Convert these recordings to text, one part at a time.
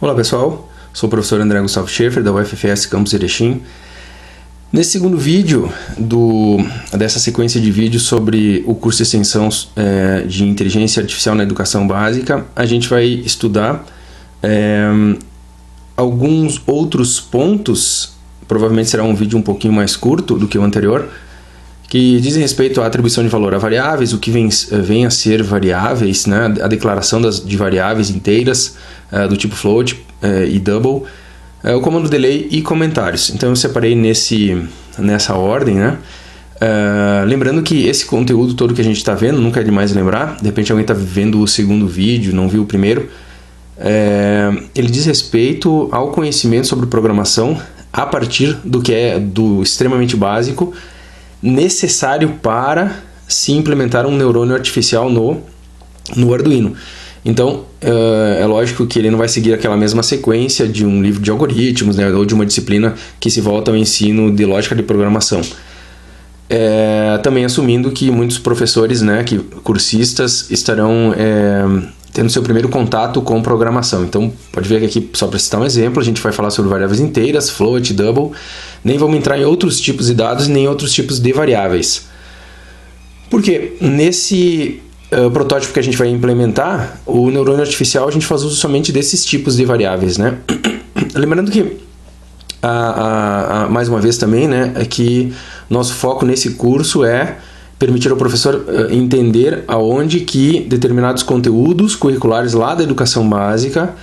Olá pessoal, sou o professor André Gustavo Schaefer da UFFS Campus Erechim. Nesse segundo vídeo dessa sequência de vídeos sobre o curso de extensão de Inteligência Artificial na Educação Básica, a gente vai estudar alguns outros pontos. Provavelmente será um vídeo um pouquinho mais curto do que o anterior, que dizem respeito à atribuição de valor a variáveis, o que vem a ser variáveis, né? A declaração de variáveis inteiras do tipo float e double, o comando delay e comentários. Então eu separei nessa ordem, né? Lembrando que esse conteúdo todo que a gente está vendo, nunca é demais lembrar, de repente alguém está vendo o segundo vídeo, não viu o primeiro, ele diz respeito ao conhecimento sobre programação a partir do que é do extremamente básico, necessário para se implementar um neurônio artificial no Arduino. Então, é lógico que ele não vai seguir aquela mesma sequência de um livro de algoritmos, né, ou de uma disciplina que se volta ao ensino de lógica de programação. Também assumindo que muitos professores, né, cursistas, estarão tendo seu primeiro contato com programação. Então, pode ver que aqui, só para citar um exemplo, a gente vai falar sobre variáveis inteiras, float, double. Nem vamos entrar em outros tipos de dados, nem outros tipos de variáveis. Porque nesse protótipo que a gente vai implementar, o neurônio artificial, a gente faz uso somente desses tipos de variáveis, né? Lembrando que, mais uma vez também, né, é que nosso foco nesse curso é permitir ao professor entender aonde que determinados conteúdos curriculares lá da educação básica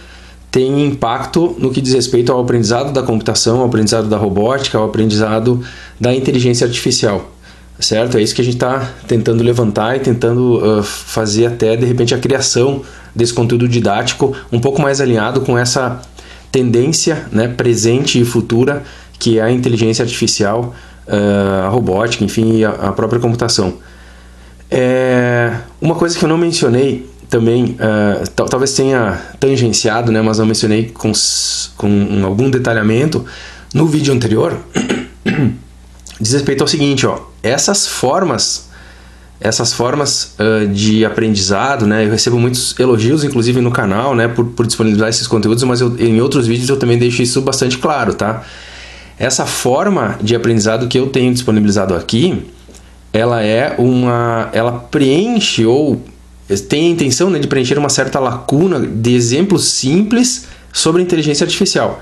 têm impacto no que diz respeito ao aprendizado da computação, ao aprendizado da robótica, ao aprendizado da inteligência artificial, certo? É isso que a gente está tentando levantar e tentando fazer até, de repente, a criação desse conteúdo didático um pouco mais alinhado com essa tendência, né, presente e futura, que é a inteligência artificial, a robótica, enfim, a própria computação. Uma coisa que eu não mencionei também, talvez tenha tangenciado, né, mas não mencionei com algum detalhamento no vídeo anterior, diz respeito ao seguinte, ó, essas formas de aprendizado, né, eu recebo muitos elogios, inclusive no canal, né, por disponibilizar esses conteúdos, mas em outros vídeos eu também deixo isso bastante claro, tá? Essa forma de aprendizado que eu tenho disponibilizado aqui, ela preenche ou tem a intenção, né, de preencher uma certa lacuna de exemplos simples sobre inteligência artificial.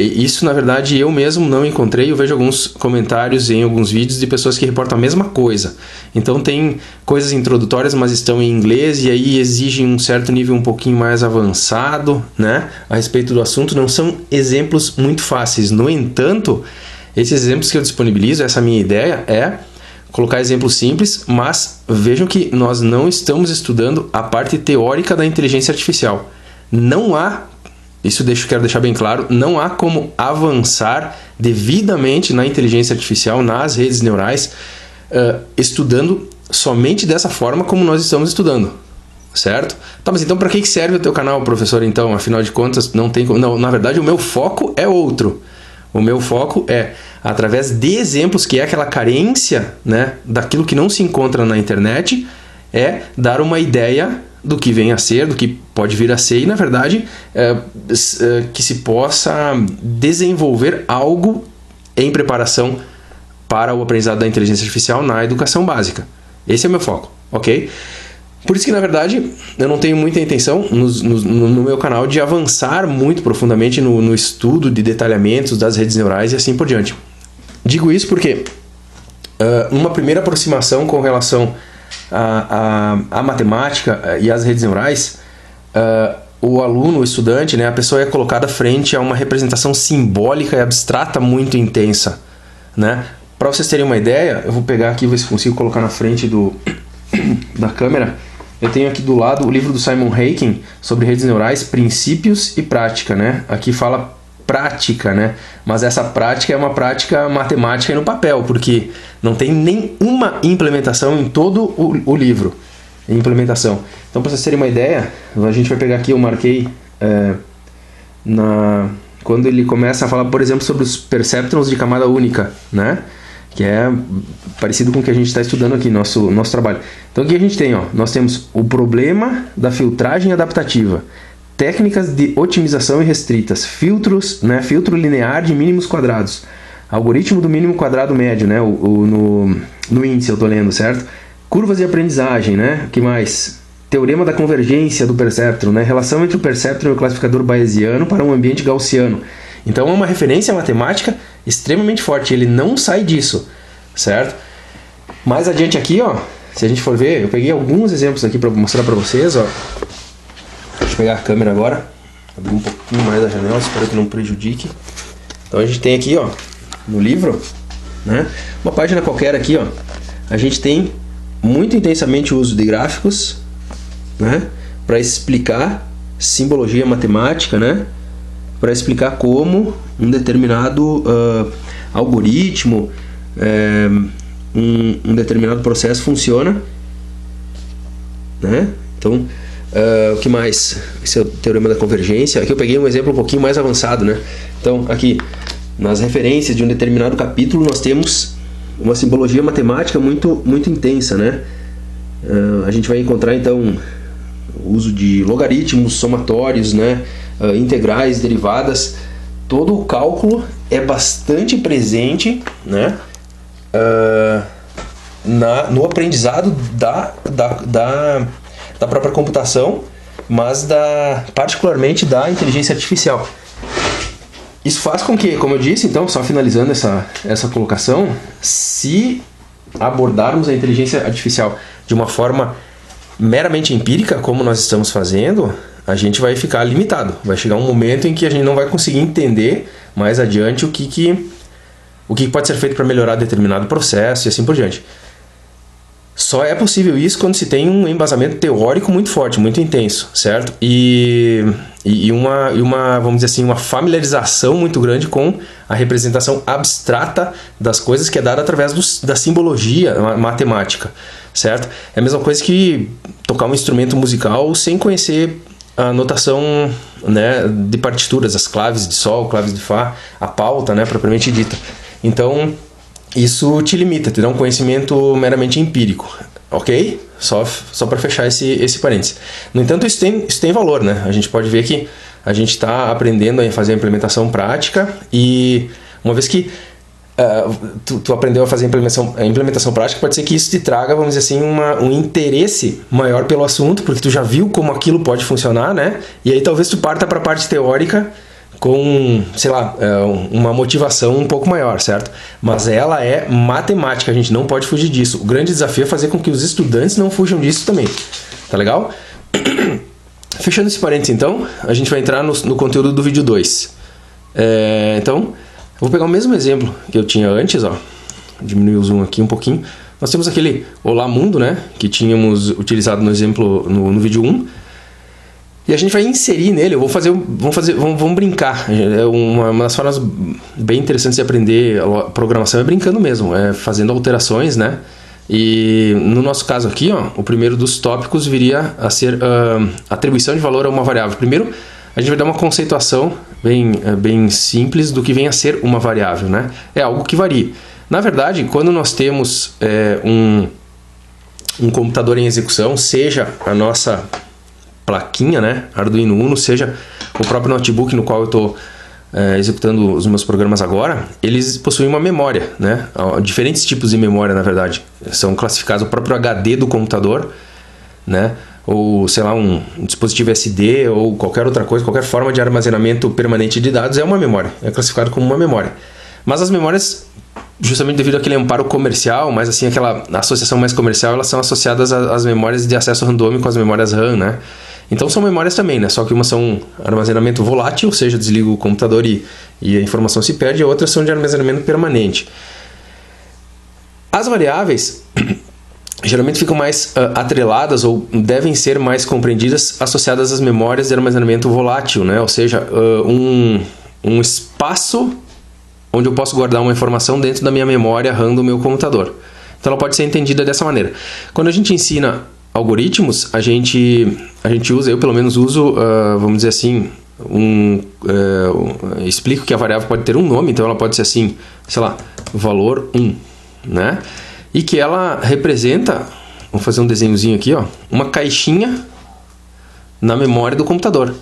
E isso, na verdade, eu mesmo não encontrei. Eu vejo alguns comentários em alguns vídeos de pessoas que reportam a mesma coisa. Então tem coisas introdutórias, mas estão em inglês e aí exigem um certo nível um pouquinho mais avançado, né, a respeito do assunto. Não são exemplos muito fáceis. No entanto, esses exemplos que eu disponibilizo, essa minha ideia é colocar exemplos simples, mas vejam que nós não estamos estudando a parte teórica da inteligência artificial. Não há, isso quero deixar bem claro, não há como avançar devidamente na inteligência artificial, nas redes neurais, estudando somente dessa forma como nós estamos estudando, certo? Tá, mas então para que serve o teu canal, professor? Então, afinal de contas, não, na verdade o meu foco é outro. O meu foco é, através de exemplos, que é aquela carência, né, daquilo que não se encontra na internet, é dar uma ideia do que vem a ser, do que pode vir a ser e, na verdade, que se possa desenvolver algo em preparação para o aprendizado da inteligência artificial na educação básica. Esse é o meu foco, ok? Por isso que, na verdade, eu não tenho muita intenção no meu canal de avançar muito profundamente no estudo de detalhamentos das redes neurais e assim por diante. Digo isso porque uma primeira aproximação com relação à matemática e às redes neurais, o aluno, o estudante, né, a pessoa é colocada frente a uma representação simbólica e abstrata muito intensa, né? Para vocês terem uma ideia, eu vou pegar aqui, ver se consigo colocar na frente da câmera. Eu tenho aqui do lado o livro do Simon Haykin sobre redes neurais, princípios e prática, né? Aqui fala prática, né? Mas essa prática é uma prática matemática no papel, porque não tem nenhuma implementação em todo o livro. Implementação. Então, para vocês terem uma ideia, a gente vai pegar aqui, eu marquei quando ele começa a falar, por exemplo, sobre os perceptrons de camada única, né? Que é parecido com o que a gente está estudando aqui, nosso trabalho. Então, aqui a gente tem, ó, nós temos o problema da filtragem adaptativa, técnicas de otimização restritas, filtros, né, filtro linear de mínimos quadrados, algoritmo do mínimo quadrado médio, né, no índice eu estou lendo, certo? Curvas de aprendizagem, né, o que mais? Teorema da convergência do perceptron, né, relação entre o perceptron e o classificador bayesiano para um ambiente gaussiano. Então é uma referência matemática extremamente forte, ele não sai disso, certo? Mais adiante aqui, ó, se a gente for ver, eu peguei alguns exemplos aqui para mostrar para vocês, ó. Deixa eu pegar a câmera agora, abrir um pouquinho mais a janela, espero que não prejudique. Então a gente tem aqui, ó, no livro, né, uma página qualquer aqui, ó, a gente tem muito intensamente o uso de gráficos, né, para explicar simbologia matemática, né, para explicar como um determinado algoritmo, um determinado processo funciona, né? Então, o que mais? Esse é o teorema da convergência. Aqui eu peguei um exemplo um pouquinho mais avançado, né? Então, aqui, nas referências de um determinado capítulo, nós temos uma simbologia matemática muito, muito intensa, né? A gente vai encontrar, então, o uso de logaritmos, somatórios, né? Integrais, derivadas. Todo o cálculo é bastante presente, né? No aprendizado da própria computação, mas particularmente da inteligência artificial. Isso faz com que, como eu disse, então, só finalizando essa colocação, se abordarmos a inteligência artificial de uma forma meramente empírica, como nós estamos fazendo, a gente vai ficar limitado. Vai chegar um momento em que a gente não vai conseguir entender mais adiante o que pode ser feito para melhorar determinado processo e assim por diante. Só é possível isso quando se tem um embasamento teórico muito forte, muito intenso, certo? E uma, vamos dizer assim, uma familiarização muito grande com a representação abstrata das coisas que é dada através da simbologia matemática, certo? É a mesma coisa que tocar um instrumento musical sem conhecer a notação, né, de partituras, as claves de sol, claves de fá, a pauta, né, propriamente dita. Então, isso te limita, te dá um conhecimento meramente empírico, ok? Só para fechar esse parênteses. No entanto, isso tem valor, né? A gente pode ver que a gente está aprendendo a fazer a implementação prática e uma vez que tu aprendeu a fazer a implementação prática, pode ser que isso te traga, vamos dizer assim, um interesse maior pelo assunto, porque tu já viu como aquilo pode funcionar, né? E aí talvez tu parta para a parte teórica com, sei lá, uma motivação um pouco maior, certo? Mas ela é matemática, a gente não pode fugir disso. O grande desafio é fazer com que os estudantes não fujam disso também. Tá legal? Fechando esse parênteses, então, a gente vai entrar no conteúdo do vídeo 2. Então, eu vou pegar o mesmo exemplo que eu tinha antes, ó. Diminuir o zoom aqui um pouquinho. Nós temos aquele Olá Mundo, né? Que tínhamos utilizado no exemplo no vídeo 1. E a gente vai inserir nele, vamos brincar. Uma das formas bem interessantes de aprender a programação é brincando mesmo, fazendo alterações, né? E no nosso caso aqui, ó, o primeiro dos tópicos viria a ser atribuição de valor a uma variável. Primeiro, a gente vai dar uma conceituação bem simples do que vem a ser uma variável, né? É algo que varia. Na verdade, quando nós temos um computador em execução, seja a nossa plaquinha, né, Arduino Uno, seja o próprio notebook no qual eu estou executando os meus programas agora, eles possuem uma memória, né, diferentes tipos de memória, na verdade, são classificados o próprio HD do computador, né, ou sei lá, um dispositivo SD ou qualquer outra coisa, qualquer forma de armazenamento permanente de dados é uma memória, é classificado como uma memória. Mas as memórias, justamente devido àquele amparo comercial, mas assim, aquela associação mais comercial, elas são associadas às memórias de acesso randômico, às memórias RAM, né? Então são memórias também, né? Só que umas são armazenamento volátil, ou seja, desliga o computador e a informação se perde, e outras são de armazenamento permanente. As variáveis geralmente ficam mais atreladas ou devem ser mais compreendidas associadas às memórias de armazenamento volátil, né? Ou seja, um espaço onde eu posso guardar uma informação dentro da minha memória RAM do meu computador. Então ela pode ser entendida dessa maneira. Quando a gente ensina algoritmos, a gente usa, eu pelo menos uso, vamos dizer assim, explico que a variável pode ter um nome, então ela pode ser assim, sei lá, valor 1, né? E que ela representa, vamos fazer um desenhozinho aqui, ó, uma caixinha na memória do computador.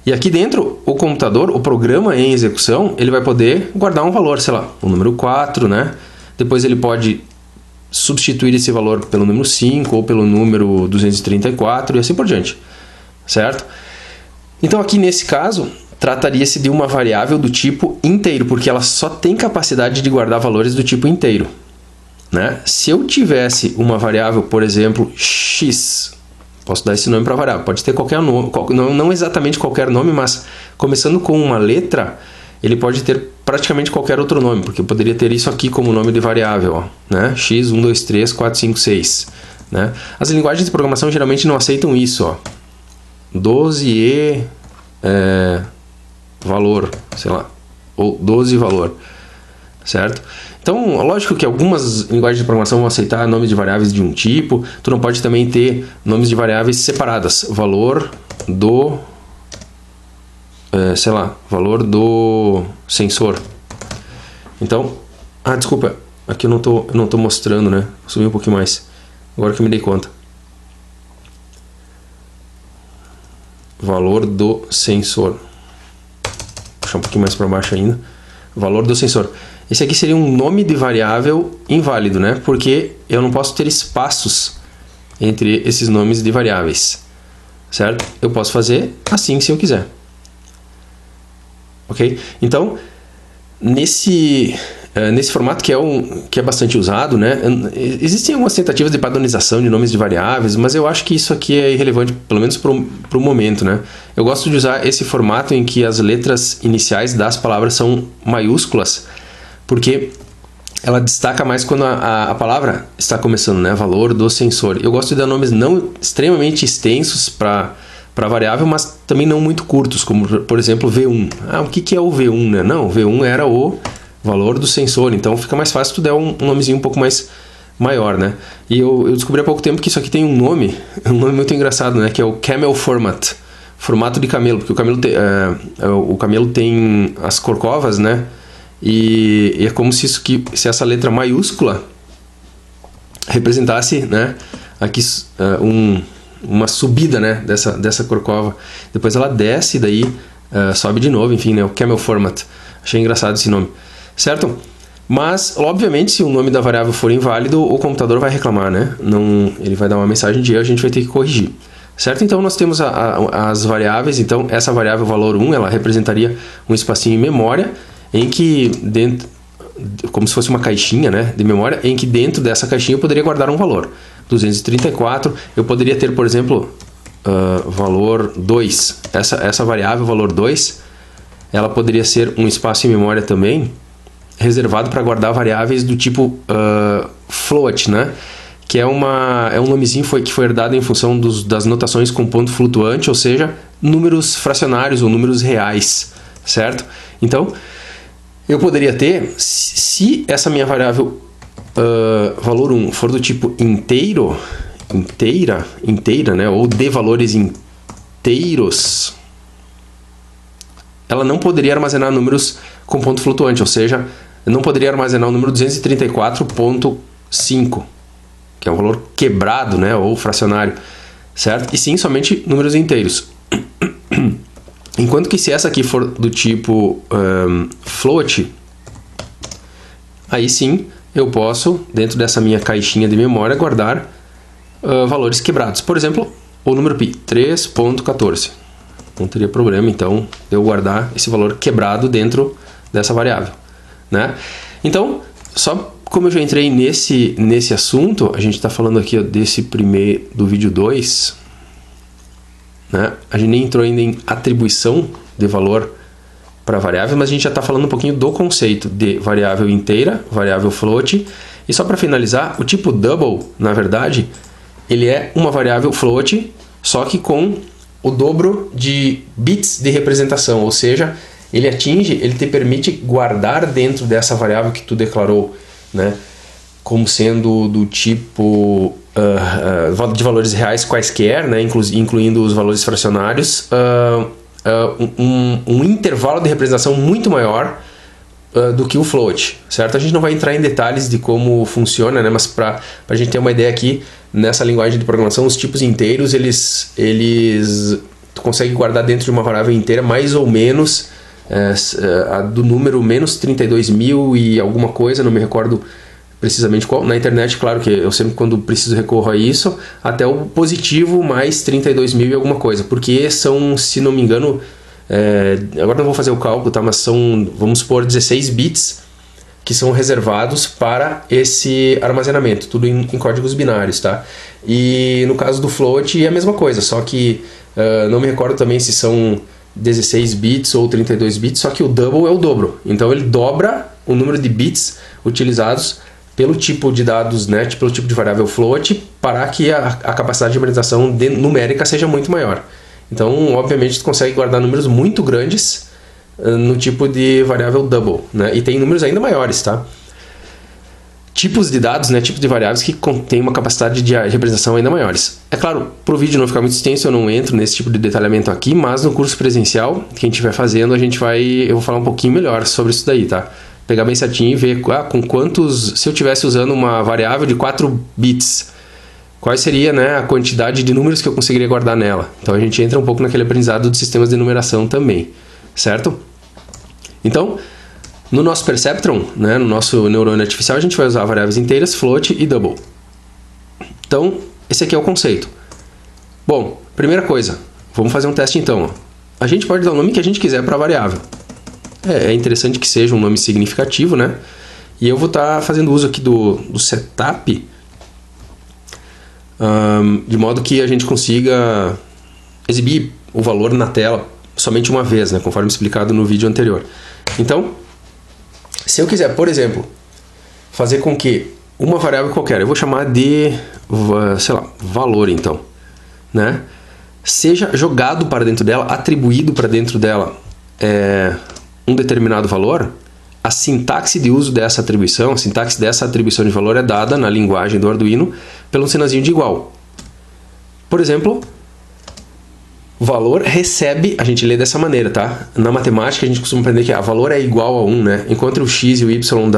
E aqui dentro, o computador, o programa em execução, ele vai poder guardar um valor, sei lá, o número 4, né? Depois ele pode substituir esse valor pelo número 5 ou pelo número 234 e assim por diante, certo? Então aqui nesse caso, trataria-se de uma variável do tipo inteiro, porque ela só tem capacidade de guardar valores do tipo inteiro, né? Se eu tivesse uma variável, por exemplo, x, posso dar esse nome para a variável, pode ter qualquer nome, não exatamente qualquer nome, mas começando com uma letra, ele pode ter praticamente qualquer outro nome, porque eu poderia ter isso aqui como nome de variável, ó, né? x, 1, 2, 3, 4, 5, 6. Né? As linguagens de programação geralmente não aceitam isso, ó. 12e valor, sei lá, ou 12 valor, certo? Então, lógico que algumas linguagens de programação vão aceitar nomes de variáveis de um tipo, tu não pode também ter nomes de variáveis separadas, valor do, sei lá, valor do sensor. Então, desculpa, aqui eu não tô mostrando, né? Subi um pouquinho mais, agora que eu me dei conta. Valor do sensor. Vou puxar um pouquinho mais para baixo ainda. Valor do sensor. Esse aqui seria um nome de variável inválido, né? Porque eu não posso ter espaços entre esses nomes de variáveis, certo? Eu posso fazer assim se eu quiser. Ok? Então, nesse formato que é bastante usado, né? Existem algumas tentativas de padronização de nomes de variáveis, mas eu acho que isso aqui é irrelevante, pelo menos para o momento, né? Eu gosto de usar esse formato em que as letras iniciais das palavras são maiúsculas, porque ela destaca mais quando a palavra está começando, né? Valor do sensor. Eu gosto de dar nomes não extremamente extensos para variável, mas também não muito curtos, como por exemplo V1. O que é o V1, né? Não, o V1 era o valor do sensor, então fica mais fácil tu der um nomezinho um pouco mais maior, né? E eu descobri há pouco tempo que isso aqui tem um nome muito engraçado, né? Que é o Camel Format, formato de camelo, porque o camelo tem as corcovas, né? E é como se essa letra maiúscula representasse, né? Aqui uma subida, né? Dessa corcova. Depois ela desce, daí sobe de novo, enfim, né? O Camel Format. Achei engraçado esse nome. Certo? Mas, obviamente, se o nome da variável for inválido, o computador vai reclamar, né? Ele vai dar uma mensagem de erro, a gente vai ter que corrigir. Certo? Então, nós temos as variáveis. Então, essa variável valor 1, ela representaria um espacinho em memória, em que dentro, como se fosse uma caixinha, né, de memória, em que dentro dessa caixinha eu poderia guardar um valor. 234, eu poderia ter, por exemplo, valor 2. Essa variável, valor 2, ela poderia ser um espaço em memória também, reservado para guardar variáveis do tipo float, né? Que é um nomezinho que foi herdado em função das notações com ponto flutuante, ou seja, números fracionários ou números reais, certo? Então, eu poderia ter, se essa minha variável valor 1 for do tipo inteira, né? Ou de valores inteiros, ela não poderia armazenar números com ponto flutuante, ou seja, eu não poderia armazenar o número 234.5, que é um valor quebrado, né, ou fracionário, certo? E sim, somente números inteiros. Enquanto que se essa aqui for do tipo float, aí sim eu posso, dentro dessa minha caixinha de memória, guardar valores quebrados. Por exemplo, o número pi, 3.14. Não teria problema, então, eu guardar esse valor quebrado dentro dessa variável, né? Então, só como eu já entrei nesse assunto, a gente está falando aqui desse primeiro, do vídeo 2, né? A gente nem entrou ainda em atribuição de valor para variável, mas a gente já está falando um pouquinho do conceito de variável inteira, variável float. E só para finalizar, o tipo double, na verdade, ele é uma variável float, só que com o dobro de bits de representação, ou seja, ele te permite guardar dentro dessa variável que tu declarou, né, como sendo do tipo de valores reais quaisquer, né, incluindo os valores fracionários, um intervalo de representação muito maior do que o float, certo? A gente não vai entrar em detalhes de como funciona, né, mas para a gente ter uma ideia aqui, nessa linguagem de programação, os tipos inteiros, eles tu consegue guardar dentro de uma variável inteira mais ou menos do número menos 32.000 e alguma coisa, não me recordo precisamente qual. Na internet, claro que eu sempre, quando preciso, recorro a isso, até o positivo mais 32.000 e alguma coisa, porque são, se não me engano, agora não vou fazer o cálculo, tá? Mas são, vamos supor, 16 bits que são reservados para esse armazenamento, tudo em códigos binários, tá? E no caso do float é a mesma coisa, só que não me recordo também se são 16 bits ou 32 bits, só que o double é o dobro. Então ele dobra o número de bits utilizados pelo tipo de dados, né, pelo tipo de variável float, para que a capacidade de memorização numérica seja muito maior. Então, obviamente, tu consegue guardar números muito grandes no tipo de variável double, né? E tem números ainda maiores, tá? Tipos de dados, né? Tipos de variáveis que contêm uma capacidade de representação ainda maiores. É claro, para o vídeo não ficar muito extenso, eu não entro nesse tipo de detalhamento aqui, mas no curso presencial, que a gente estiver fazendo, eu vou falar um pouquinho melhor sobre isso daí, tá? Pegar bem certinho e ver com quantos... Se eu estivesse usando uma variável de 4 bits, qual seria, né, a quantidade de números que eu conseguiria guardar nela? Então a gente entra um pouco naquele aprendizado de sistemas de numeração também, certo? Então, no nosso perceptron, né, no nosso neurônio artificial, a gente vai usar variáveis inteiras, float e double. Então, esse aqui é o conceito. Bom, primeira coisa, vamos fazer um teste então. Ó. A gente pode dar o nome que a gente quiser para a variável. É interessante que seja um nome significativo, né? E eu vou estar fazendo uso aqui do setup, de modo que a gente consiga exibir o valor na tela somente uma vez, né? Conforme explicado no vídeo anterior. Então, se eu quiser, por exemplo, fazer com que uma variável qualquer, eu vou chamar de, sei lá, valor então, né? Seja jogado para dentro dela, atribuído para dentro dela um determinado valor, a sintaxe de uso dessa atribuição, a sintaxe dessa atribuição de valor é dada na linguagem do Arduino pelo sinalzinho de igual. Por exemplo, valor recebe, a gente lê dessa maneira, tá? Na matemática a gente costuma aprender que valor é igual a 1, né? Enquanto o x e o y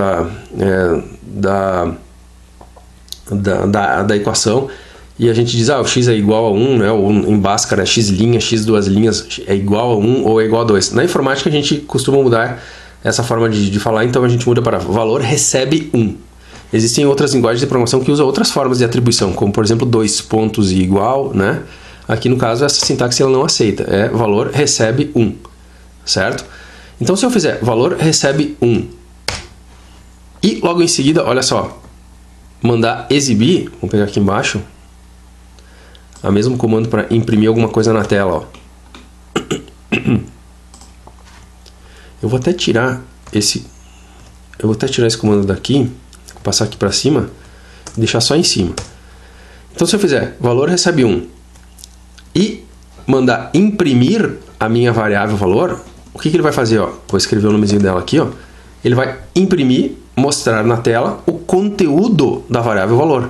da equação, e a gente diz, o x é igual a 1, né? Ou em Bhaskara, x', x duas linhas é igual a 1 ou é igual a 2. Na informática a gente costuma mudar essa forma de falar, então a gente muda para valor recebe 1. Existem outras linguagens de programação que usam outras formas de atribuição, como por exemplo 2 pontos e igual, né? Aqui no caso essa sintaxe ela não aceita, é valor recebe 1, certo? Então se eu fizer valor recebe 1 e logo em seguida, olha só, mandar exibir, vamos pegar aqui embaixo, o mesmo comando para imprimir alguma coisa na tela, ó. Eu vou até tirar esse comando daqui, vou passar aqui para cima e deixar só em cima. Então se eu fizer valor recebe 1 e mandar imprimir a minha variável valor, o que ele vai fazer? Ó? Vou escrever o nomezinho dela aqui. Ó. Ele vai imprimir, mostrar na tela o conteúdo da variável valor.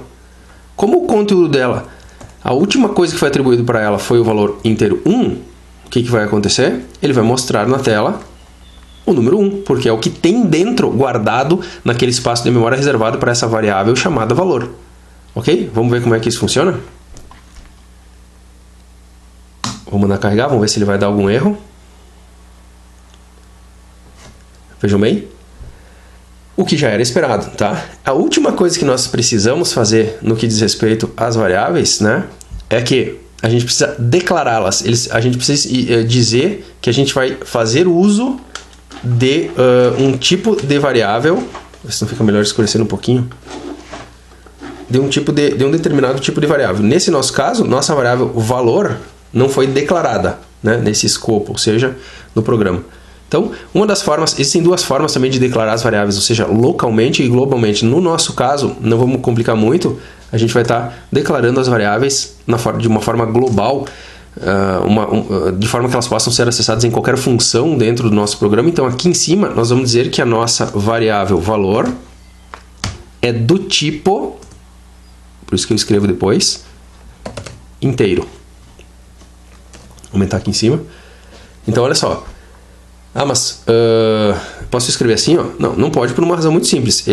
Como o conteúdo dela, a última coisa que foi atribuído para ela foi o valor inteiro 1, o que vai acontecer? Ele vai mostrar na tela o número 1, porque é o que tem dentro, guardado naquele espaço de memória reservado para essa variável chamada valor. Ok? Vamos ver como é que isso funciona? Vou mandar carregar, vamos ver se ele vai dar algum erro. Vejam bem. O que já era esperado, tá? A última coisa que nós precisamos fazer no que diz respeito às variáveis, né, é que a gente precisa declará-las. A gente precisa dizer que a gente vai fazer uso de um tipo de variável. Se não fica melhor escurecendo um pouquinho. De um determinado tipo de variável. Nesse nosso caso, nossa variável valor não foi declarada, né, nesse escopo, ou seja, no programa. Então, uma das formas, existem duas formas também de declarar as variáveis, ou seja, localmente e globalmente. No nosso caso, não vamos complicar muito, a gente vai estar declarando as variáveis de uma forma global, de forma que elas possam ser acessadas em qualquer função dentro do nosso programa. Então, aqui em cima, nós vamos dizer que a nossa variável valor é do tipo, por isso que eu escrevo depois, inteiro. Vou aumentar aqui em cima. Então, olha só. Mas posso escrever assim? Ó? Não pode por uma razão muito simples.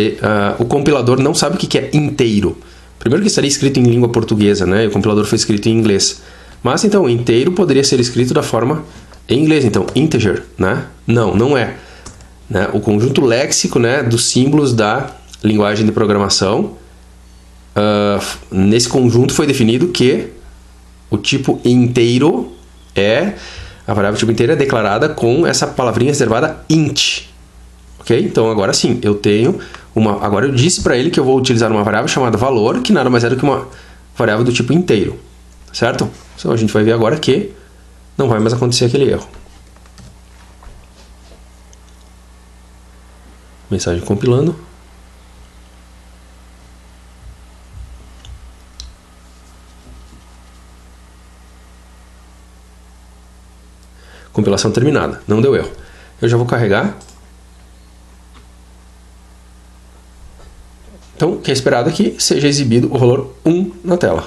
O compilador não sabe o que é inteiro. Primeiro que estaria escrito em língua portuguesa, né? E o compilador foi escrito em inglês. Mas então, inteiro poderia ser escrito da forma em inglês, então, integer, né? Não, não é. Né? O conjunto léxico, né, dos símbolos da linguagem de programação, nesse conjunto foi definido que o tipo inteiro a variável tipo inteiro é declarada com essa palavrinha reservada int. Ok? Então agora sim, eu tenho agora eu disse para ele que eu vou utilizar uma variável chamada valor, que nada mais é do que uma variável do tipo inteiro. Certo? Então a gente vai ver agora que não vai mais acontecer aquele erro. Mensagem compilando. Compilação terminada. Não deu erro. Eu já vou carregar. Então, o que é esperado é que seja exibido o valor 1 na tela.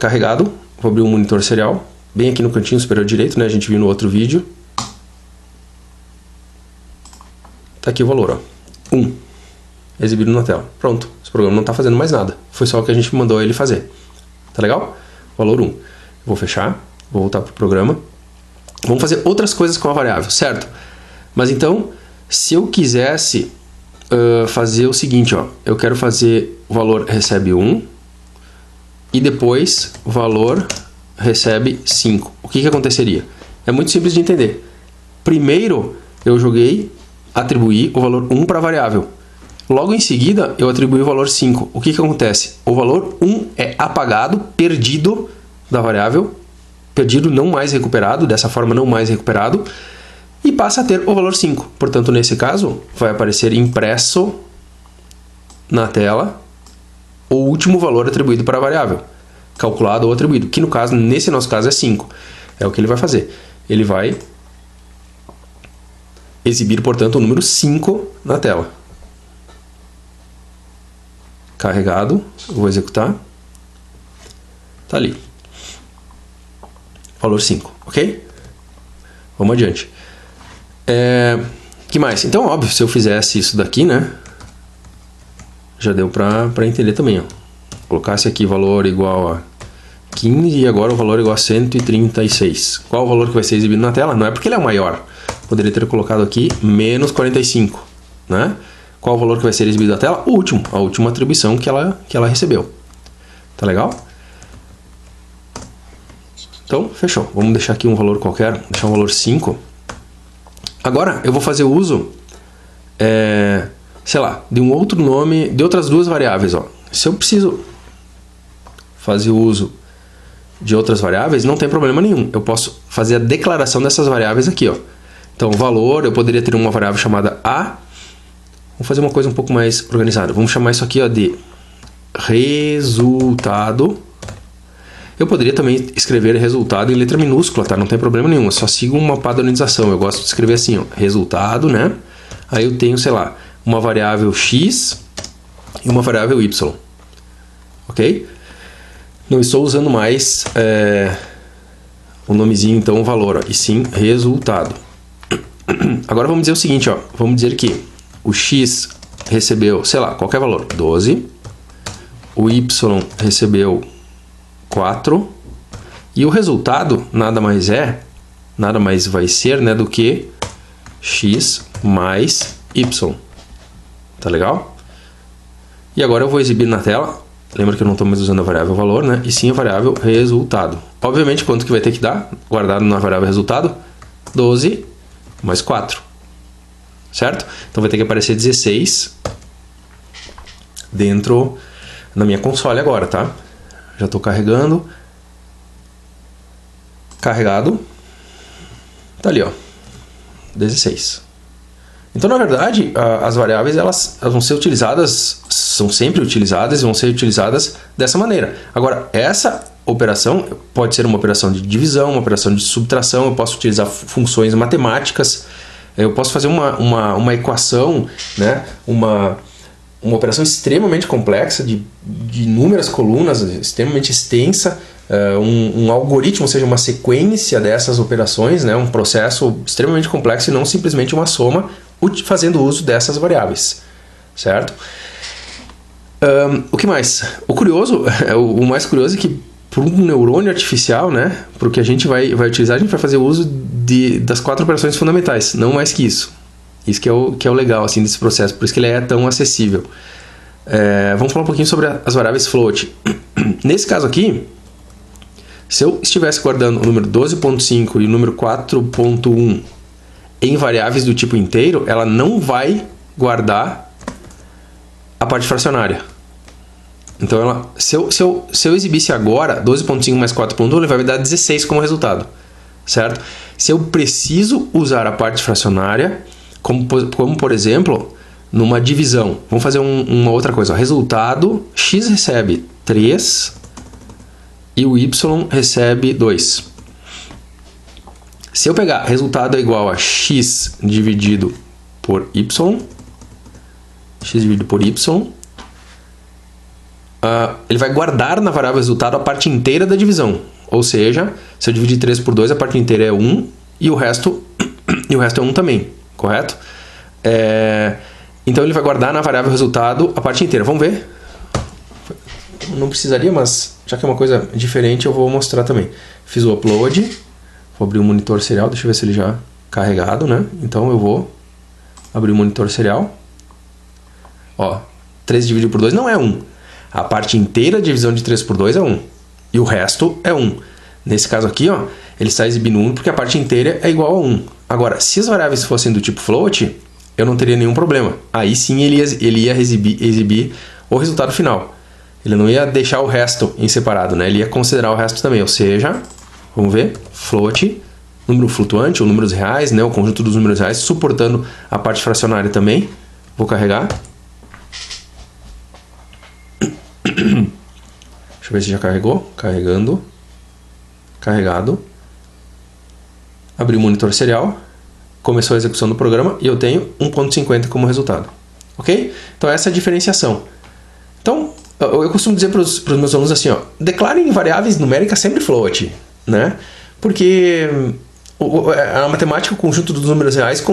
Carregado. Vou abrir um monitor serial. Bem aqui no cantinho superior direito, né? A gente viu no outro vídeo. Está aqui o valor, ó. 1. Exibido na tela. Pronto. Esse programa não está fazendo mais nada. Foi só o que a gente mandou ele fazer. Tá legal? Valor 1. Vou fechar. Vou voltar para o programa. Vamos fazer outras coisas com a variável, certo? Mas então, se eu quisesse fazer o seguinte, ó, eu quero fazer o valor recebe 1 e depois o valor recebe 5. O que aconteceria? É muito simples de entender. Primeiro, eu atribuí o valor 1 para a variável. Logo em seguida, eu atribuí o valor 5. O que acontece? O valor 1 é apagado, perdido da variável, perdido, não mais recuperado, dessa forma não mais recuperado, e passa a ter o valor 5. Portanto, nesse caso, vai aparecer impresso na tela o último valor atribuído para a variável, calculado ou atribuído, que no caso, nesse nosso caso é 5. É o que ele vai fazer. Ele vai exibir, portanto, o número 5 na tela. Carregado, eu vou executar. Tá ali. Valor 5, ok? Vamos adiante. Que mais? Então, óbvio, se eu fizesse isso daqui, né? Já deu para entender também, ó. Colocasse aqui valor igual a 15 e agora o valor igual a 136. Qual o valor que vai ser exibido na tela? Não é porque ele é o maior. Poderia ter colocado aqui menos 45, né? Qual o valor que vai ser exibido na tela? O último, a última atribuição que ela recebeu. Tá legal? Então, fechou. Vamos deixar aqui um valor qualquer, deixar um valor 5. Agora, eu vou fazer uso, sei lá, de um outro nome, de outras duas variáveis, ó. Se eu preciso fazer uso de outras variáveis, não tem problema nenhum. Eu posso fazer a declaração dessas variáveis aqui, ó. Então, valor, eu poderia ter uma variável chamada A. Vamos fazer uma coisa um pouco mais organizada. Vamos chamar isso aqui, ó, de resultado. Eu poderia também escrever resultado em letra minúscula, tá? Não tem problema nenhum. Eu só sigo uma padronização. Eu gosto de escrever assim, ó, resultado, né? Aí eu tenho, sei lá, uma variável x e uma variável y. Ok? Não estou usando mais o nomezinho, então, o valor, ó, e sim resultado. Agora vamos dizer o seguinte, ó. Vamos dizer que o x recebeu, sei lá, qualquer valor, 12. O y recebeu 4. E o resultado nada mais vai ser, né, do que x mais y. Tá legal? E agora eu vou exibir na tela. Lembra que eu não estou mais usando a variável valor, né? E sim a variável resultado. Obviamente, quanto que vai ter que dar? Guardado na variável resultado? 12 mais 4. Certo? Então vai ter que aparecer 16 dentro na minha console agora, tá? Já estou carregando. Carregado. Tá ali, ó. 16. Então, na verdade, as variáveis elas vão ser utilizadas, são sempre utilizadas e vão ser utilizadas dessa maneira. Agora, essa operação pode ser uma operação de divisão, uma operação de subtração, eu posso utilizar funções matemáticas, eu posso fazer uma equação, né? Uma operação extremamente complexa, de inúmeras colunas, extremamente extensa, um algoritmo, ou seja, uma sequência dessas operações, né? Um processo extremamente complexo e não simplesmente uma soma, fazendo uso dessas variáveis, certo? O que mais? O mais curioso é que para um neurônio artificial, né, para o que a gente vai utilizar, a gente vai fazer uso das 4 operações fundamentais, não mais que isso. Isso que é o legal assim, desse processo, por isso que ele é tão acessível. Vamos falar um pouquinho sobre as variáveis float. Nesse caso aqui, se eu estivesse guardando o número 12.5 e o número 4.1 em variáveis do tipo inteiro, ela não vai guardar a parte fracionária. Então, se eu exibisse agora 12.5 mais 4.1, ele vai me dar 16 como resultado, certo? Se eu preciso usar a parte fracionária, como por exemplo, numa divisão, vamos fazer uma outra coisa. Resultado, x recebe 3 e o y recebe 2. Se eu pegar resultado é igual a x dividido por y, ele vai guardar na variável resultado a parte inteira da divisão. Ou seja, se eu dividir 3 por 2, a parte inteira é 1 e o resto é 1 também, correto? Então ele vai guardar na variável resultado a parte inteira. Vamos ver? Não precisaria, mas já que é uma coisa diferente, eu vou mostrar também. Fiz o upload, vou abrir o monitor serial, deixa eu ver se ele já carregado, né? Então eu vou abrir o monitor serial. Ó, 3 dividido por 2 não é 1. A parte inteira da divisão de 3 por 2 é 1. E o resto é 1. Nesse caso aqui, ó, ele está exibindo 1 porque a parte inteira é igual a 1. Agora, se as variáveis fossem do tipo float, eu não teria nenhum problema. Aí sim ele ia exibir o resultado final. Ele não ia deixar o resto em separado, né? Ele ia considerar o resto também. Ou seja, vamos ver, float, número flutuante ou números reais, né? O conjunto dos números reais, suportando a parte fracionária também. Vou carregar. Deixa eu ver se já carregou. Carregando. Carregado. Abri o monitor serial. Começou a execução do programa e eu tenho 1.50 como resultado. Ok? Então essa é a diferenciação. Então, eu costumo dizer para os meus alunos assim, ó, declarem variáveis numéricas sempre float, né? Porque a matemática, o conjunto dos números reais,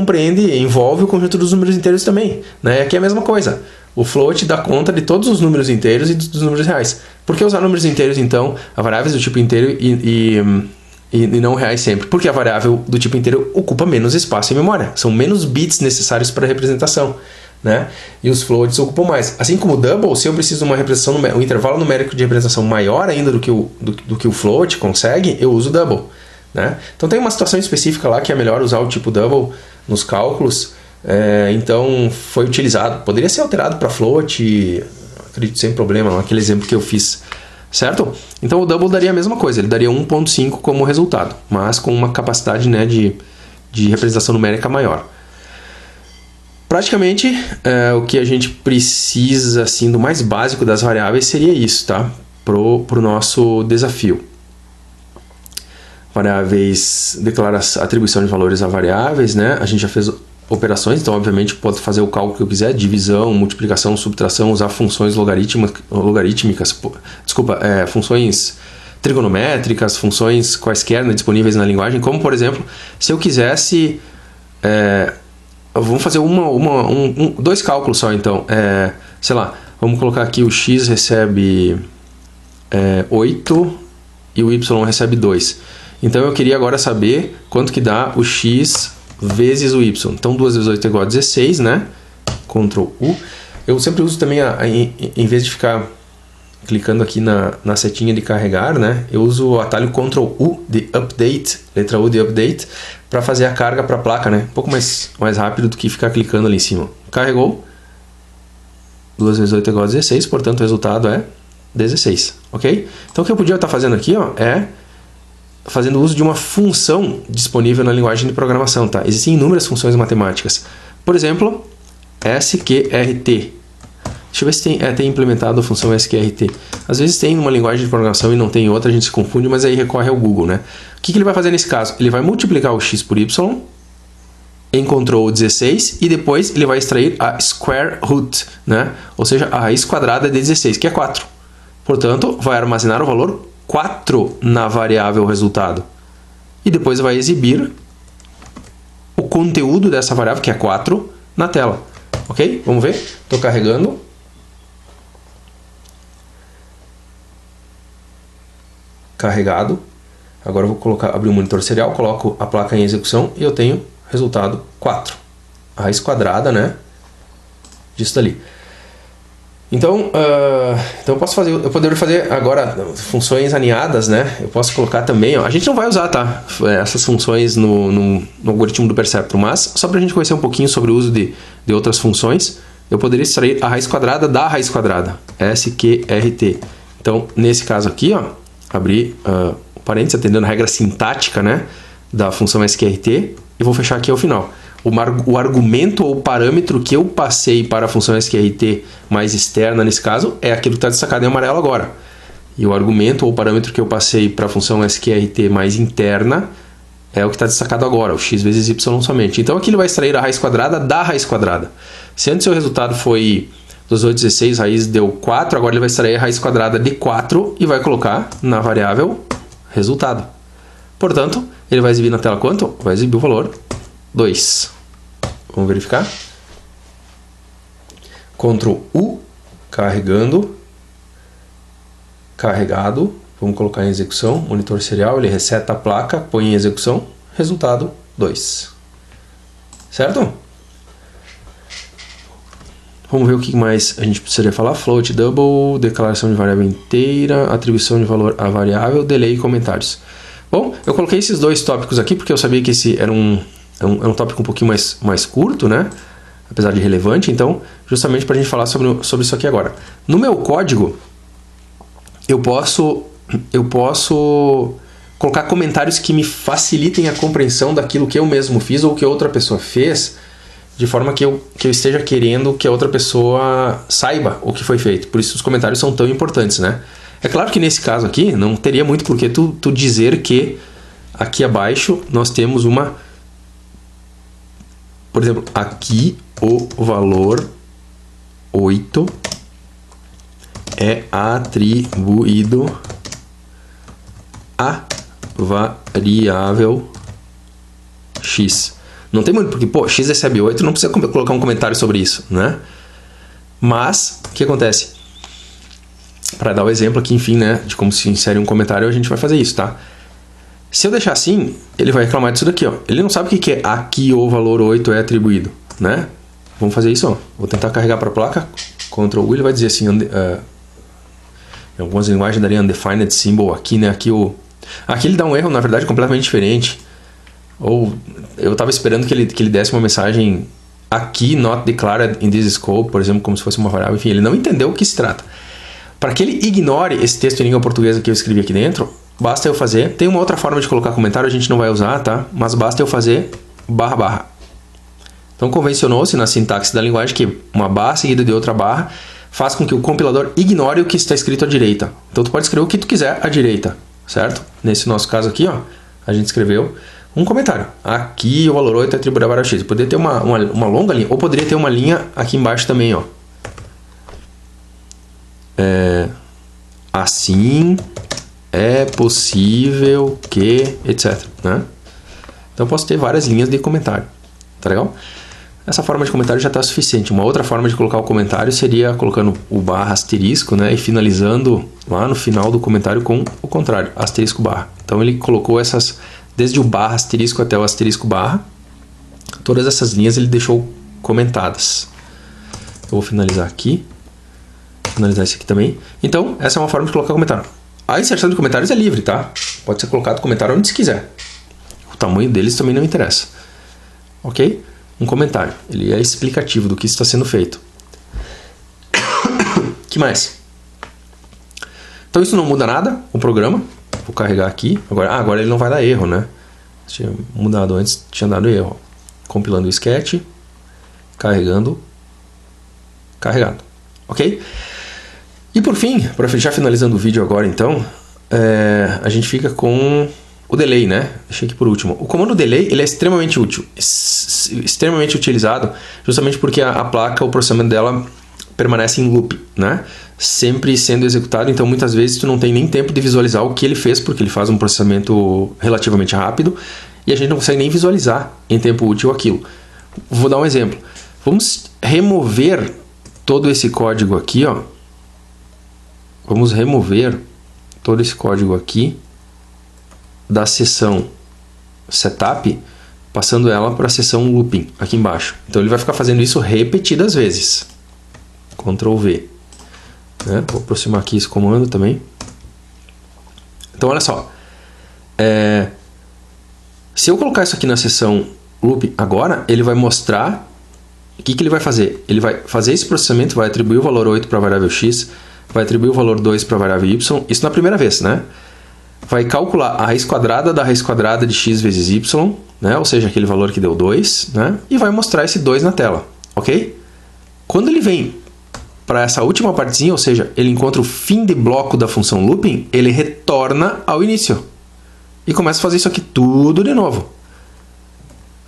envolve o conjunto dos números inteiros também, né? Aqui é a mesma coisa. O float dá conta de todos os números inteiros e dos números reais. Por que usar números inteiros, então, a variáveis do tipo inteiro e não reais sempre? Porque a variável do tipo inteiro ocupa menos espaço em memória. São menos bits necessários para a representação, né? E os floats ocupam mais. Assim como o double, se eu preciso de uma representação um intervalo numérico de representação maior ainda do que o float consegue, eu uso o double, né? Então tem uma situação específica lá que é melhor usar o tipo double nos cálculos. Então foi utilizado. Poderia ser alterado para float, acredito sem problema, naquele exemplo que eu fiz, certo? Então o double daria a mesma coisa, ele daria 1.5 como resultado, mas com uma capacidade, né, de representação numérica maior. Praticamente, o que a gente precisa, assim, do mais básico das variáveis seria isso, tá? Pro nosso desafio. Variáveis, declara atribuição de valores a variáveis, né? A gente já fez operações, então obviamente pode fazer o cálculo que eu quiser, divisão, multiplicação, subtração, usar funções logarítmicas, funções trigonométricas, funções quaisquer, né, disponíveis na linguagem, como por exemplo, se eu quisesse... vamos fazer dois cálculos só, então. Sei lá, vamos colocar aqui o x recebe 8 e o y recebe 2. Então eu queria agora saber quanto que dá o x vezes o y. Então 2 vezes 8 é igual a 16, né? Ctrl U. Eu sempre uso também, em vez de ficar clicando aqui na setinha de carregar, né? Eu uso o atalho Ctrl U de update, letra U de update, para fazer a carga para a placa, né? Um pouco mais rápido do que ficar clicando ali em cima. Carregou. 2 vezes 8 é igual a 16, portanto o resultado é 16, ok? Então o que eu podia estar fazendo aqui, ó, é fazendo uso de uma função disponível na linguagem de programação, tá? Existem inúmeras funções matemáticas. Por exemplo, sqrt. Deixa eu ver se tem implementado a função sqrt. Às vezes tem uma linguagem de programação e não tem outra, a gente se confunde, mas aí recorre ao Google, né? O que ele vai fazer nesse caso? Ele vai multiplicar o x por y, encontrou o 16 e depois ele vai extrair a square root, né? Ou seja, a raiz quadrada de 16, que é 4. Portanto, vai armazenar o valor 4 na variável resultado. E depois vai exibir o conteúdo dessa variável, que é 4, na tela. Ok? Vamos ver? Estou carregando. carregado. Agora eu vou abrir o monitor serial, coloco a placa em execução e eu tenho resultado 4. A raiz quadrada, né, disso dali. Então eu poderia fazer agora funções aninhadas, né? Eu posso colocar também, ó, a gente não vai usar, tá, essas funções no algoritmo do Perceptron, mas só para a gente conhecer um pouquinho sobre o uso de outras funções, eu poderia extrair a raiz quadrada da raiz quadrada, SQRT. Então, nesse caso aqui, ó, abrir o parênteses, atendendo a regra sintática, né, da função SQRT, e vou fechar aqui ao final. O argumento ou parâmetro que eu passei para a função SQRT mais externa, nesse caso, é aquilo que está destacado em amarelo agora. E o argumento ou parâmetro que eu passei para a função SQRT mais interna é o que está destacado agora, o x vezes y somente. Então aqui ele vai extrair a raiz quadrada da raiz quadrada. Se antes o resultado foi 2,816, raiz deu 4, agora ele vai extrair a raiz quadrada de 4 e vai colocar na variável resultado. Portanto, ele vai exibir na tela quanto? Vai exibir o valor 2. Vamos verificar. Ctrl U, carregando, carregado. Vamos colocar em execução, monitor serial, ele reseta a placa, põe em execução, resultado 2. Certo? Vamos ver o que mais a gente precisaria falar. Float, double, declaração de variável inteira, atribuição de valor à variável, delay e comentários. Bom, eu coloquei esses dois tópicos aqui porque eu sabia que esse era um tópico um pouquinho mais curto, né? Apesar de relevante, então, justamente para a gente falar sobre isso aqui agora. No meu código, eu posso colocar comentários que me facilitem a compreensão daquilo que eu mesmo fiz ou que outra pessoa fez, de forma que eu esteja querendo que a outra pessoa saiba o que foi feito. Por isso os comentários são tão importantes, né? É claro que nesse caso aqui, não teria muito por que tu dizer que aqui abaixo nós temos por exemplo, aqui o valor 8 é atribuído a variável x. Não tem muito, porque, pô, x recebe 8, não precisa colocar um comentário sobre isso, né? Mas, o que acontece? Para dar o exemplo aqui, enfim, né, de como se insere um comentário, a gente vai fazer isso, tá? Se eu deixar assim, ele vai reclamar disso daqui, ó. Ele não sabe o que é aqui o valor 8 é atribuído, né? Vamos fazer isso, ó. Vou tentar carregar para a placa, Ctrl U, ele vai dizer assim, em algumas linguagens daria undefined symbol aqui, né? Aqui ele dá um erro, na verdade, completamente diferente. Ou eu estava esperando que ele desse uma mensagem aqui, not declared in this scope, por exemplo, como se fosse uma variável. Enfim, ele não entendeu o que se trata. Para que ele ignore esse texto em língua portuguesa que eu escrevi aqui dentro, basta eu fazer... Tem uma outra forma de colocar comentário, a gente não vai usar, tá? Mas basta eu fazer //. Então, convencionou-se na sintaxe da linguagem que uma barra seguida de outra barra faz com que o compilador ignore o que está escrito à direita. Então, tu pode escrever o que tu quiser à direita, certo? Nesse nosso caso aqui, ó, a gente escreveu um comentário. Aqui o valor 8 é atribuído a variável x. Poderia ter uma longa linha, ou poderia ter uma linha aqui embaixo também, ó. Assim é possível que, etc, né? Então eu posso ter várias linhas de comentário, tá legal? Essa forma de comentário já está suficiente. Uma outra forma de colocar o comentário seria colocando o barra asterisco, né, e finalizando lá no final do comentário com o contrário, asterisco barra. Então ele colocou essas, desde o barra asterisco até o asterisco barra, todas essas linhas ele deixou comentadas. Eu vou finalizar aqui. Finalizar esse aqui também. Então, essa é uma forma de colocar comentário. A inserção de comentários é livre, tá? Pode ser colocado comentário onde se quiser. O tamanho deles também não interessa. Ok? Um comentário. Ele é explicativo do que está sendo feito. O que mais? Então, isso não muda nada, o programa. Vou carregar aqui. Agora ele não vai dar erro, né? Tinha mudado antes, tinha dado erro. Compilando o sketch. Carregando. Carregado. Ok? E por fim, já finalizando o vídeo agora então, a gente fica com o delay, né? Deixei aqui por último. O comando delay ele é extremamente útil, extremamente utilizado, justamente porque a placa, o processamento dela permanece em loop, né? Sempre sendo executado, então muitas vezes tu não tem nem tempo de visualizar o que ele fez, porque ele faz um processamento relativamente rápido e a gente não consegue nem visualizar em tempo útil aquilo. Vou dar um exemplo. Vamos remover todo esse código aqui, ó. Vamos remover todo esse código aqui da seção setup, passando ela para a seção looping, aqui embaixo. Então ele vai ficar fazendo isso repetidas vezes. Ctrl V. Né? Vou aproximar aqui esse comando também. Então olha só. Se eu colocar isso aqui na seção loop agora, ele vai mostrar o que ele vai fazer. Ele vai fazer esse processamento, vai atribuir o valor 8 para a variável x, vai atribuir o valor 2 para a variável y, isso na primeira vez, né? Vai calcular a raiz quadrada da raiz quadrada de x vezes y, né? Ou seja, aquele valor que deu 2, né? E vai mostrar esse 2 na tela, ok? Quando ele vem para essa última partezinha, ou seja, ele encontra o fim de bloco da função looping, ele retorna ao início e começa a fazer isso aqui tudo de novo.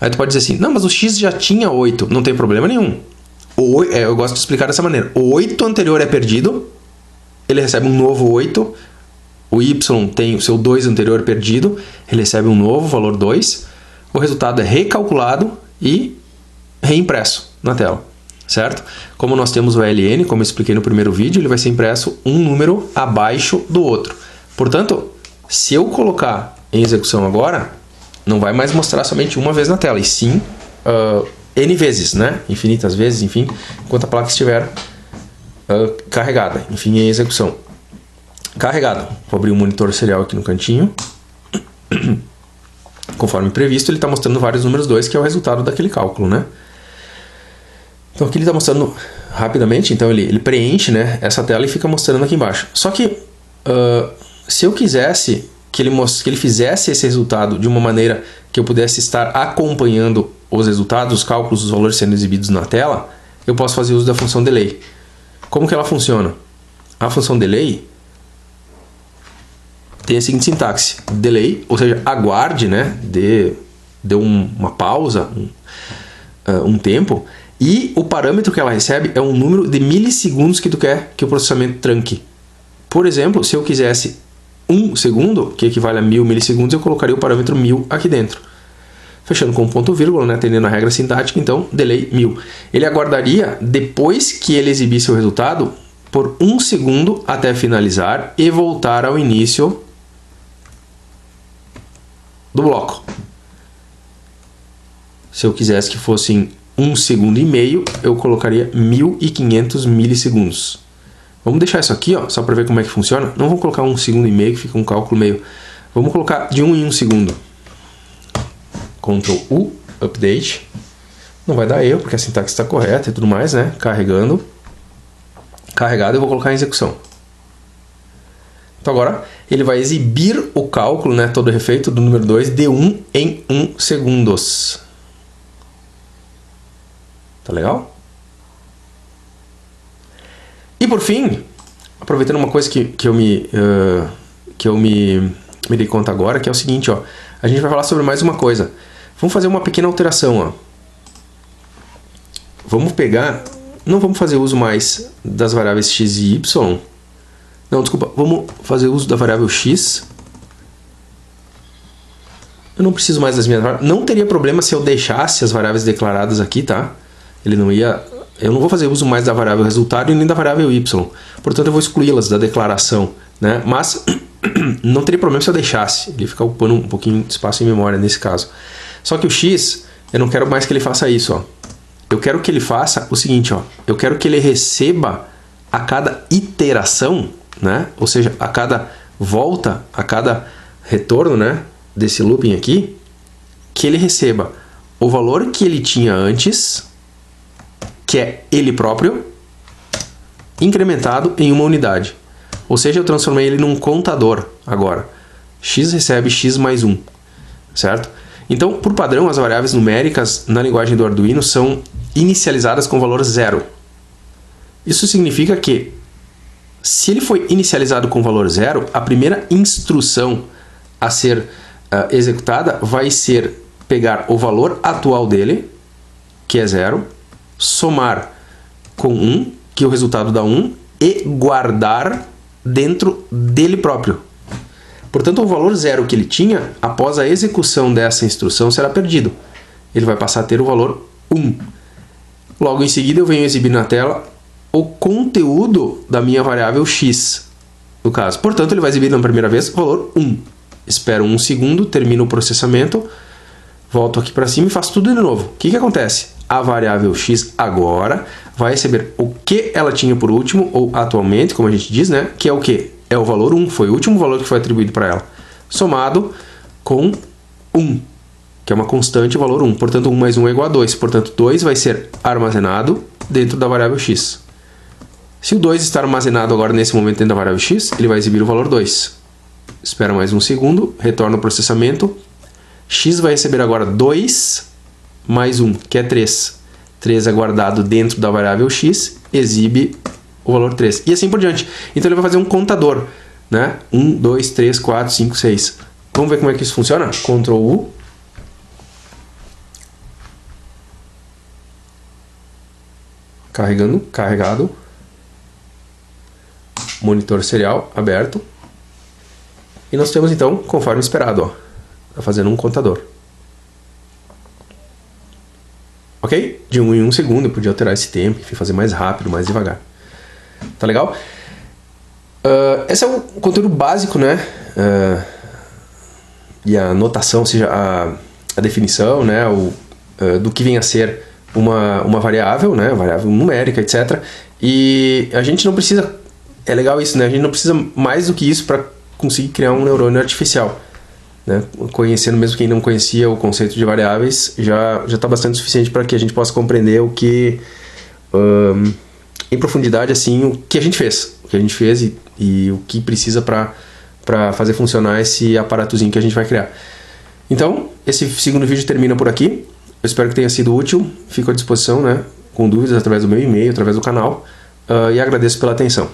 Aí tu pode dizer assim, não, mas o x já tinha 8, não tem problema nenhum. Eu gosto de explicar dessa maneira. O 8 anterior é perdido, ele recebe um novo 8, o y tem o seu 2 anterior perdido, ele recebe um novo valor 2, o resultado é recalculado e reimpresso na tela, certo? Como nós temos o ln, como eu expliquei no primeiro vídeo, ele vai ser impresso um número abaixo do outro. Portanto, se eu colocar em execução agora, não vai mais mostrar somente uma vez na tela, e sim N vezes, né? Infinitas vezes, enfim, enquanto a placa estiver carregada, enfim, em execução. Carregado. Vou abrir o monitor serial aqui no cantinho. Conforme previsto, ele está mostrando vários números 2, que é o resultado daquele cálculo, né? Então aqui ele está mostrando rapidamente, então ele preenche, né, essa tela e fica mostrando aqui embaixo. Só que se eu quisesse que ele fizesse esse resultado de uma maneira que eu pudesse estar acompanhando os resultados, os cálculos, os valores sendo exibidos na tela, eu posso fazer uso da função delay. Como que ela funciona? A função delay tem a seguinte sintaxe: delay, ou seja, aguarde, né, dê uma pausa, um tempo, e o parâmetro que ela recebe é um número de milissegundos que tu quer que o processamento tranque. Por exemplo, se eu quisesse 1 segundo, que equivale a 1000 milissegundos, eu colocaria o parâmetro 1000 aqui dentro. Fechando com um ponto vírgula, né, atendendo a regra sintática, então, delay 1000. Ele aguardaria, depois que ele exibisse o resultado, por 1 segundo até finalizar e voltar ao início do bloco. Se eu quisesse que fosse em 1,5 segundo, eu colocaria 1500 milissegundos. Vamos deixar isso aqui, ó, só para ver como é que funciona. Não vamos colocar 1,5 segundo, que fica um cálculo meio... Vamos colocar de 1 em 1 segundo. Ctrl U, update. Não vai dar erro, porque a sintaxe está correta e tudo mais, né? Carregando. Carregado, eu vou colocar em execução. Então agora ele vai exibir o cálculo, né, todo refeito do número 2 de 1 em 1 segundos. Tá legal? E por fim, aproveitando uma coisa que eu me dei conta agora, que é o seguinte, ó, a gente vai falar sobre mais uma coisa. Vamos fazer uma pequena alteração, ó. Vamos pegar, não vamos fazer uso mais das variáveis x e y. Não, desculpa, vamos fazer uso da variável x. Eu não preciso mais das minhas variáveis. Não teria problema se eu deixasse as variáveis declaradas aqui, tá? Ele não ia... Eu não vou fazer uso mais da variável resultado e nem da variável y. Portanto, eu vou excluí-las da declaração, né? Mas não teria problema se eu deixasse. Ele fica ocupando um pouquinho de espaço em memória nesse caso. Só que o x, eu não quero mais que ele faça isso, ó. Eu quero que ele faça o seguinte, ó. Eu quero que ele receba a cada iteração, né? Ou seja, a cada volta, a cada retorno, né, desse looping aqui, que ele receba o valor que ele tinha antes, que é ele próprio, incrementado em uma unidade. Ou seja, eu transformei ele num contador agora. X recebe x mais 1, certo? Então, por padrão, as variáveis numéricas na linguagem do Arduino são inicializadas com valor 0. Isso significa que, se ele foi inicializado com valor 0, a primeira instrução a ser executada vai ser pegar o valor atual dele, que é 0, somar com 1, que o resultado dá 1, e guardar dentro dele próprio. Portanto, o valor 0 que ele tinha, após a execução dessa instrução, será perdido. Ele vai passar a ter o valor 1. Logo em seguida, eu venho exibir na tela o conteúdo da minha variável x, no caso. Portanto, ele vai exibir na primeira vez o valor 1. espero 1 segundo, termino o processamento, volto aqui para cima e faço tudo de novo. O que acontece? A variável x agora vai receber o que ela tinha por último, ou atualmente, como a gente diz, né? Que é o quê? É o valor 1, foi o último valor que foi atribuído para ela, somado com 1, que é uma constante, o valor 1. Portanto, 1 mais 1 é igual a 2. Portanto, 2 vai ser armazenado dentro da variável x. Se o 2 está armazenado agora nesse momento dentro da variável x, ele vai exibir o valor 2. Espera mais 1 segundo, retorna o processamento. X vai receber agora 2 mais 1, que é 3. 3 é guardado dentro da variável x, exibe o valor 3. E assim por diante. Então ele vai fazer um contador, né? 1, 2, 3, 4, 5, 6. Vamos ver como é que isso funciona? Ctrl U. Carregado. Monitor serial aberto. E nós temos então, conforme esperado, ó, tá fazendo um contador. Ok? De 1 em 1 segundo, eu podia alterar esse tempo, enfim, fazer mais rápido, mais devagar. Tá legal? Esse é o conteúdo básico, né? E a notação, ou seja, a definição, né? Do que vem a ser uma variável, né? Variável numérica, etc. E a gente não precisa... É legal isso, né? A gente não precisa mais do que isso para conseguir criar um neurônio artificial. Né? Conhecendo mesmo quem não conhecia o conceito de variáveis, já está bastante suficiente para que a gente possa compreender o que, em profundidade, assim, o que a gente fez. O que a gente fez e o que precisa para fazer funcionar esse aparatozinho que a gente vai criar. Então, esse segundo vídeo termina por aqui. Eu espero que tenha sido útil. Fico à disposição, né? Com dúvidas através do meu e-mail, através do canal. E agradeço pela atenção.